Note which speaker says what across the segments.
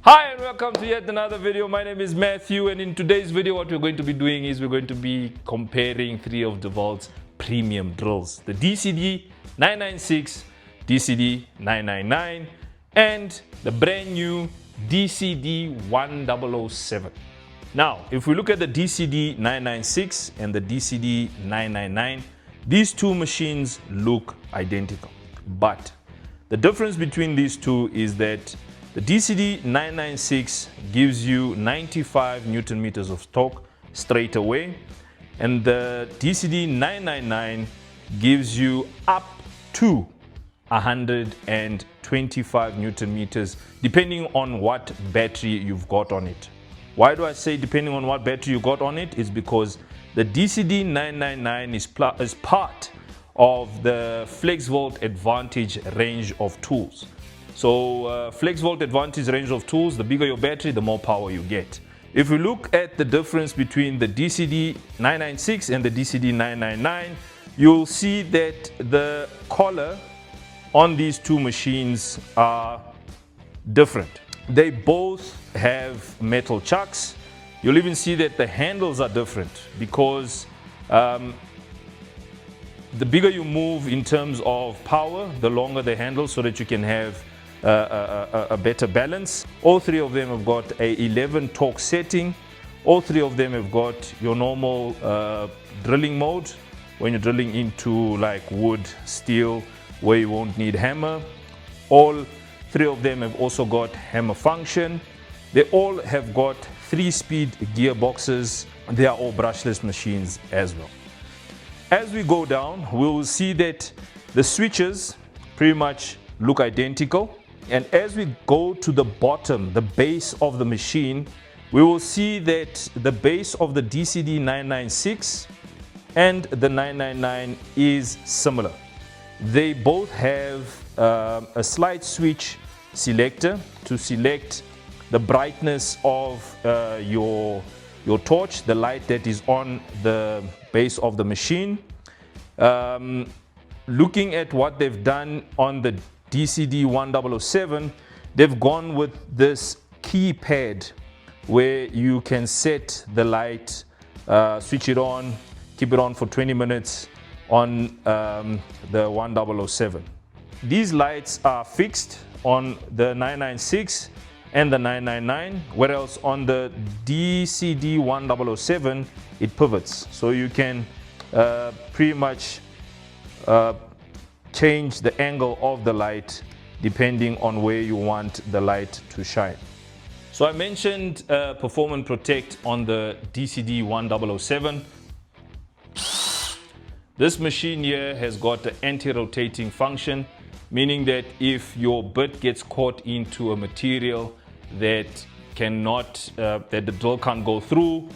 Speaker 1: Hi and welcome to yet another video. My name is Matthew, and in today's video what we're going to be doing is we're going to be comparing three of Dewalt's premium drills. The DCD 996, DCD 999 and the brand new DCD 1007. Now, if we look at the DCD 996 and the DCD 999, these two machines look identical. But the difference between these two is that the DCD 996 gives you 95 Newton meters of torque straight away, and the DCD 999 gives you up to 125 Newton meters, depending on what battery you've got on it. Why do I say depending on what battery you got on it? Is because the DCD 999 is part of the FlexVolt Advantage range of tools. So FlexVolt Advantage range of tools, the bigger your battery, the more power you get. If we look at the difference between the DCD 996 and the DCD 999, you'll see that the collar on these two machines are different. They both have metal chucks. You'll even see that the handles are different because the bigger you move in terms of power, the longer the handle, so that you can have a better balance. All three of them have got a 11 torque setting. All three of them have got your normal drilling mode when you're drilling into like wood, steel, where you won't need hammer. All three of them have also got hammer function. They all have got 3-speed gearboxes. They are all brushless machines as well. As we go down, we will see that the switches pretty much look identical. And as we go to the bottom, the base of the machine, we will see that the base of the DCD 996 and the 999 is similar. They both have a slide switch selector to select the brightness of your torch, the light that is on the base of the machine. Looking at what they've done on the DCD 1007, they've gone with this keypad where you can set the light, switch it on, keep it on for 20 minutes on the 1007. These lights are fixed on the 996 and the 999, whereas on the DCD 1007 it pivots, so you can pretty much change the angle of the light depending on where you want the light to shine. So I mentioned Perform and Protect on the DCD 1007. This machine here has got an anti-rotating function, meaning that if your bit gets caught into a material that the drill can't go through,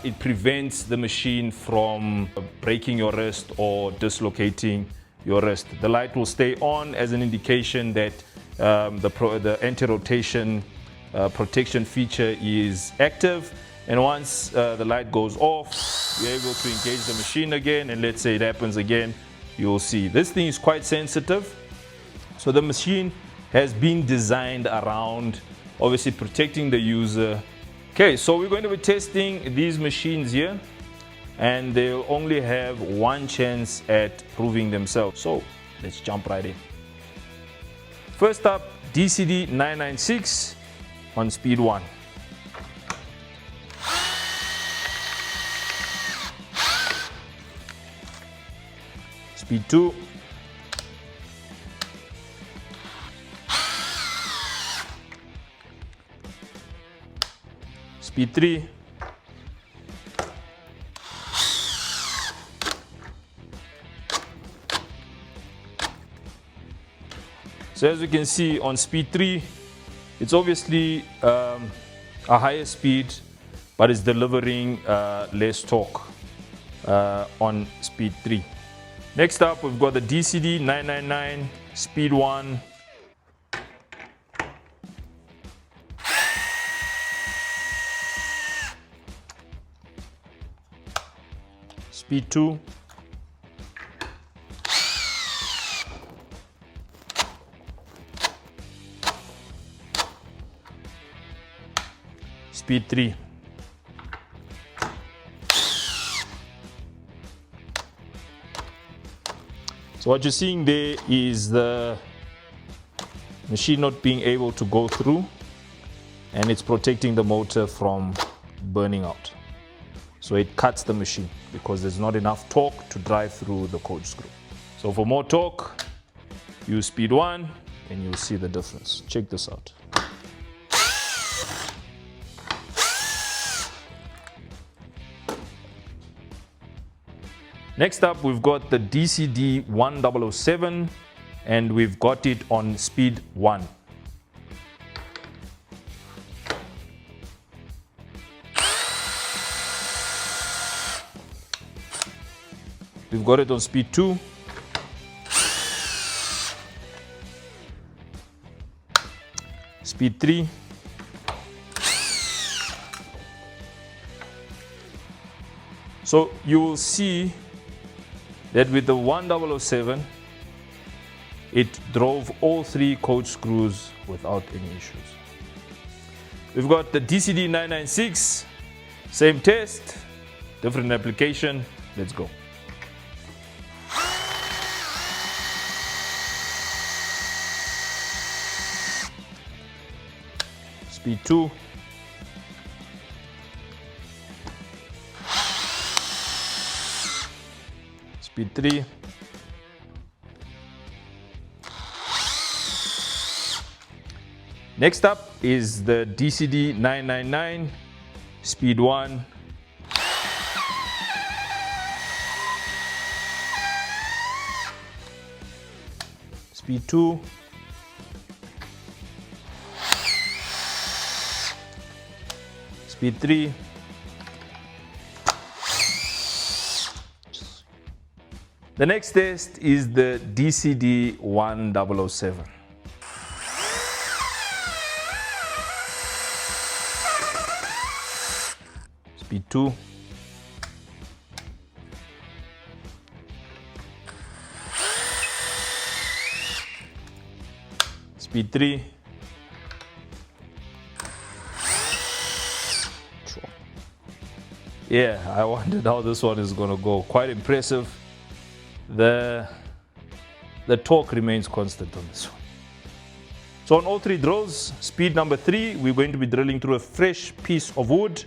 Speaker 1: it prevents the machine from breaking your wrist or dislocating your wrist. The light will stay on as an indication that the anti-rotation protection feature is active, and once the light goes off, you're able to engage the machine again, and let's say it happens again, you'll see this thing is quite sensitive. So the machine has been designed around obviously protecting the user. Okay, so we're going to be testing these machines here, and they'll only have one chance at proving themselves. So let's jump right in. First up, DCD 996 on speed 1. Speed 2. Speed 3. So as you can see on speed 3, it's obviously a higher speed, but it's delivering less torque on speed 3. Next up, we've got the DCD 999, speed 1. Speed 2. speed 3. So what you're seeing there is the machine not being able to go through, and it's protecting the motor from burning out. So it cuts the machine because there's not enough torque to drive through the coach screw. So for more torque, use speed 1 and you'll see the difference. Check this out. Next up, we've got the DCD 1007 and we've got it on speed 1. We've got it on speed 2. Speed 3. So you will see that with the 1007, it drove all 3 coach screws without any issues. We've got the DCD 996, same test, different application. Let's go. Speed 2. Speed 3. Next up is the DCD 999, speed 1. Speed 2. Speed 3. The next test is the DCD 1007. Speed 2. Speed 3. Yeah, I wondered how this one is going to go. Quite impressive. The torque remains constant on this one. So on all 3 drills, speed number 3, we're going to be drilling through a fresh piece of wood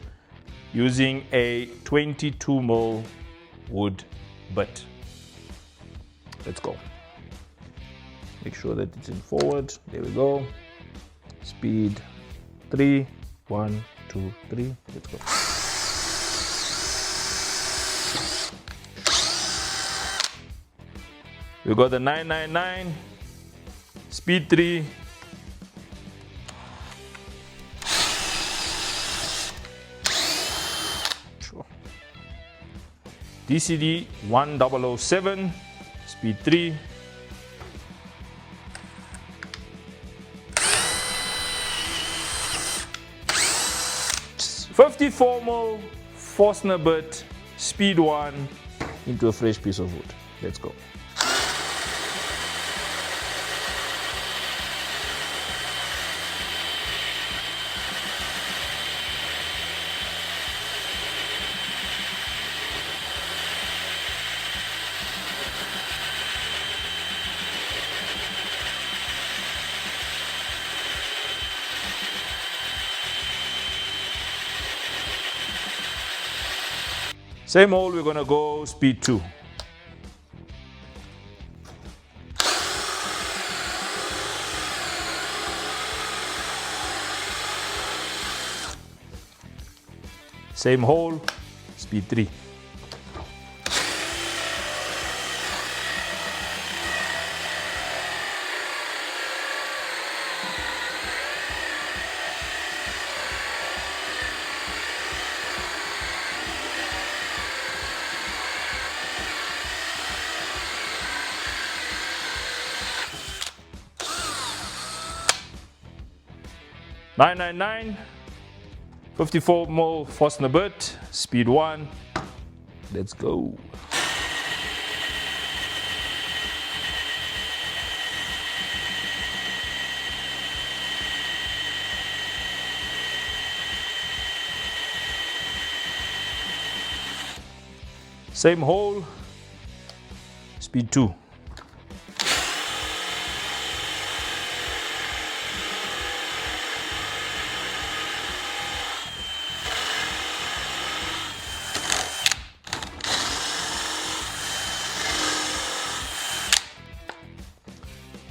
Speaker 1: using a 22mm wood bit. Let's go. Make sure that it's in forward. There we go. Speed 3, 1, 2, 3. Let's go. We got the 999, speed 3, DCD 1007, speed 3, .54mm Forstner bit, speed 1 into a fresh piece of wood. Let's go. Same hole, we're going to go speed 2. Same hole, speed 3. .999, 54mm Forstner bit, speed 1. Let's go. Same hole, speed 2.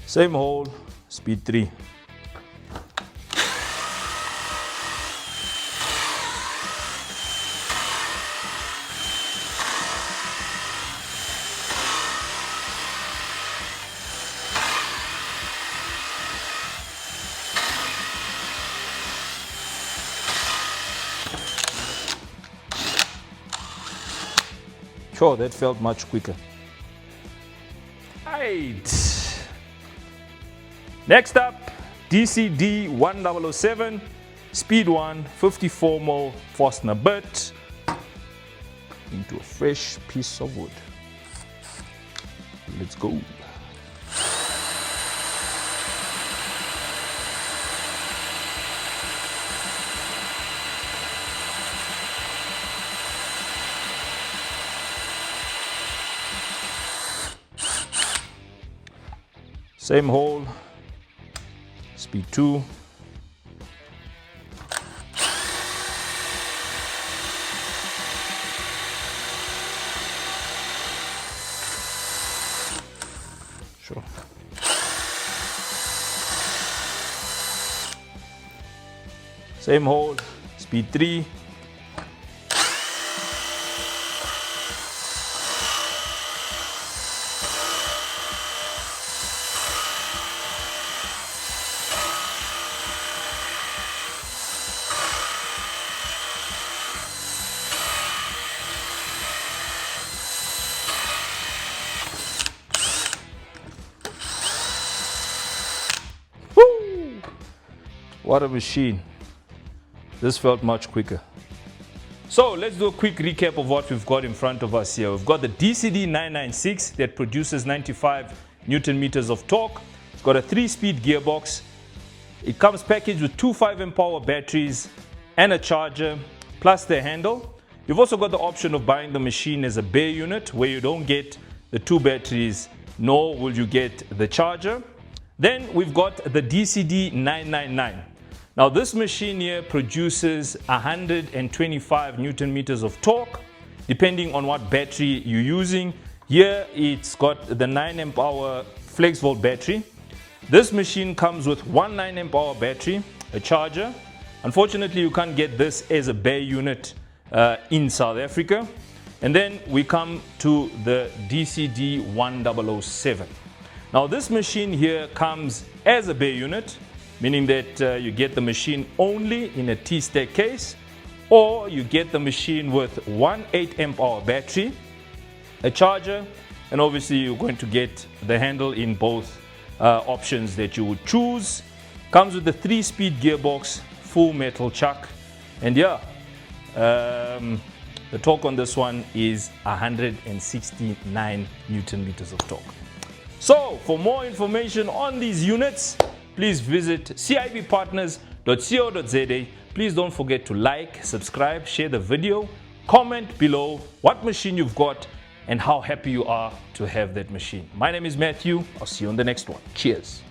Speaker 1: Same hole, speed 3. Sure, that felt much quicker. Right. Next up, DCD 1007, speed 1, 54 mil Forstner bit into a fresh piece of wood. Let's go. Same hole, speed 2. Sure. Same hole, speed 3. What a machine. This felt much quicker. So let's do a quick recap of what we've got in front of us here. We've got the DCD 996 that produces 95 Newton meters of torque. It's got a 3-speed gearbox. It comes packaged with two 5 Ah batteries and a charger, plus the handle. You've also got the option of buying the machine as a bare unit, where you don't get the 2 batteries, nor will you get the charger. Then we've got the DCD 999. Now this machine here produces 125 Newton meters of torque, depending on what battery you're using. Here it's got the 9 amp hour flex volt battery. This machine comes with one 9 amp hour battery, a charger. Unfortunately, you can't get this as a bare unit in South Africa. And then we come to the DCD 1007. Now this machine here comes as a bare unit, meaning that you get the machine only in a T-stack case, or you get the machine with one 8 amp hour battery, a charger, and obviously you're going to get the handle in both options that you would choose. Comes with the 3-speed gearbox, full metal chuck, and yeah, the torque on this one is 169 Newton meters of torque. So for more information on these units, please visit cibpartners.co.za. Please don't forget to like, subscribe, share the video, comment below what machine you've got and how happy you are to have that machine. My name is Matthew. I'll see you on the next one. Cheers.